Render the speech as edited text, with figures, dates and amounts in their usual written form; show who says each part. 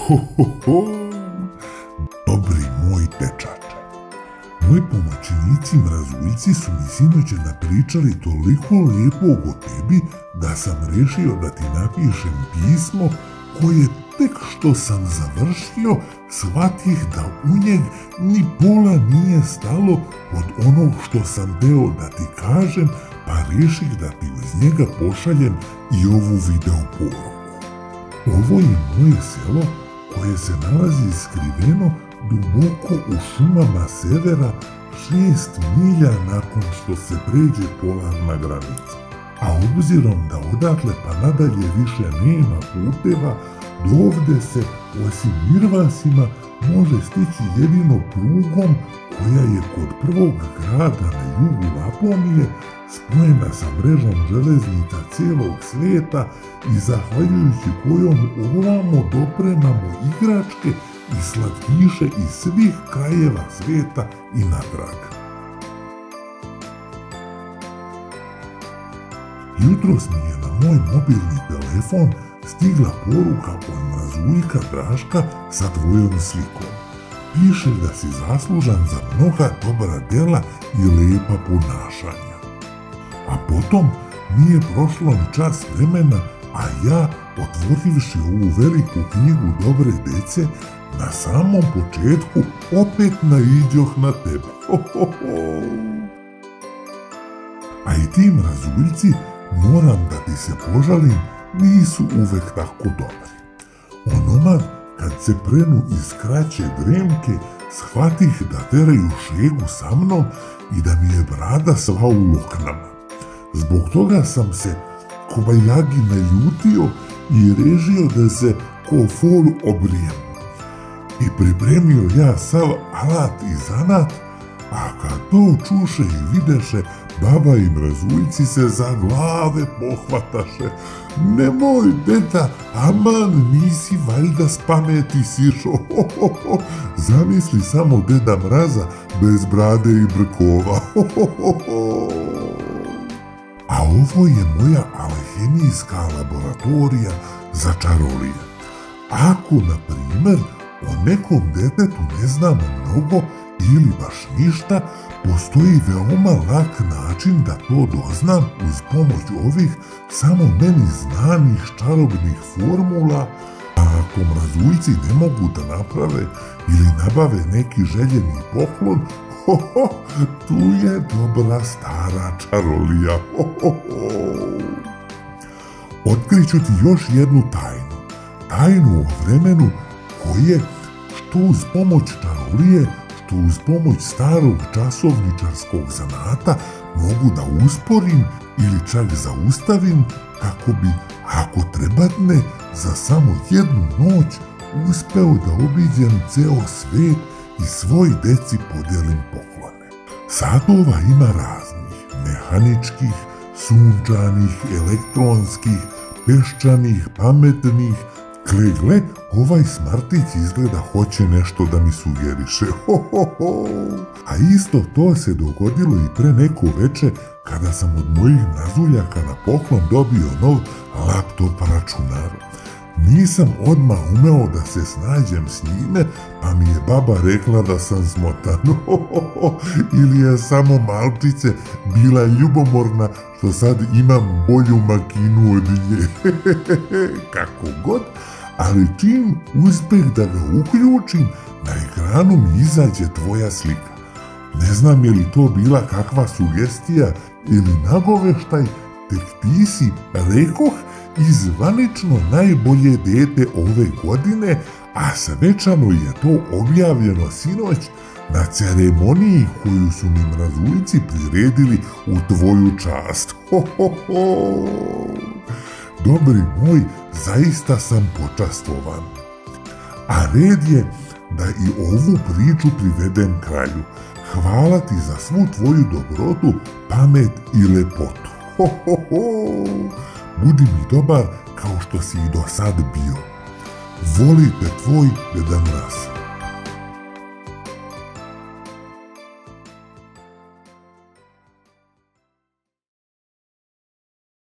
Speaker 1: Ho, ho, ho. Dobri moj pečače. Moji pomoćnici mrazuljci su mi sinoće napričali toliko lijepog o tebi da sam rešio da ti napišem pismo koje tek što sam završio shvatih da u njeg ni pola nije stalo od onog što sam teo da ti kažem, pa reših da ti uz njega pošaljem i ovu video poruku. Ovo je moje selo koje se nalazi skriveno duboko u šumama severa 6 milja nakon što se pređe polarna granica. A obzirom da odatle pa nadalje više nema puteva, dovde se, osim Mirvasima, može stići jedino prugom koja je kod prvog grada na jugu Laponije spojena sa mrežom železnica cijelog svijeta i zahvaljujući kojom ovamo dopremamo igračke i slatkiše iz svih krajeva svijeta i natrag. Jutros mi je na moj mobilni telefon stigla poruka od mrazuljka Draška sa tvojom slikom. Piše da si zaslužan za mnoga dobra dela i lepa ponašanja. A potom nije prošlo ni čas vremena, a ja, otvorivši ovu veliku knjigu dobre dece, na samom početku opet naiđoh na tebe. Ho, ho, ho. A i ti mrazuljci, moram da ti se požalim, nisu uvek tako dobri. Onomad, kad se prenu iz kraće dremke, shvatih da teraju šegu sa mnom i da mi je brada sva u loknama. Zbog toga sam se kobajagi naljutio i rešio da se ko fol obrijem. I pripremio ja sav alat i zanat, a kad to čuše i videše, baba i mrazuljci se za glave pohvataše. Nemoj, deda, aman, nisi valjda s pameti sišo. Ho, ho, ho. Zamisli samo deda Mraza bez brade i brkova. Ho, ho, ho, ho. A ovo je moja alhemijska laboratorija za čarolije. Ako, na primer, o nekom detetu ne znam mnogo ili baš ništa, postoji veoma lak način da to doznam uz pomoć ovih samo meni znanih čarobnih formula, a ako mrazuljci ne mogu da naprave ili nabave neki željeni poklon, ho, ho, tu je dobra stara čarolija. Ho, ho, ho. Otkriću ti još jednu tajnu. Tajnu o vremenu koje, što uz pomoć čarolije, što uz pomoć starog časovničarskog zanata mogu da usporim ili čak zaustavim kako bi, ako trebadne, za samo jednu noć uspeo da obiđem ceo svet i svoj deci podelim poklone. Satova ima raznih, mehaničkih, sunčanih, elektronskih, peščanih, pametnih. Gle, ovaj smartić izgleda hoće nešto da mi sugeriše. Ho, ho, ho. A isto to se dogodilo i pre neko veče kada sam od mojih mrazuljaka na poklon dobio nov laptop računar. Nisam odmah umeo da se snađem s njime, pa mi je baba rekla da sam smotan. Ho, ho, ho. Ili je samo malčice bila ljubomorna što sad imam bolju makinu od nje. Kako god, ali čim uspeh da ga uključim, na ekranu mi izađe tvoja slika. Ne znam je li to bila kakva sugestija ili nagoveštaj, tek ti si, rekoh, i zvanično najbolje dete ove godine, a svečano je to objavljeno sinoć na ceremoniji koju su mi mrazuljci priredili u tvoju čast. Ho, ho, ho. Dobri moj, zaista sam počastvovan. A red je da i ovu priču privedem kraju. Hvala ti za svu tvoju dobrotu, pamet i lepotu. Ho, ho, ho. Budi mi dobar kao što si i do sad bio. Volite tvoj Deda Mraz.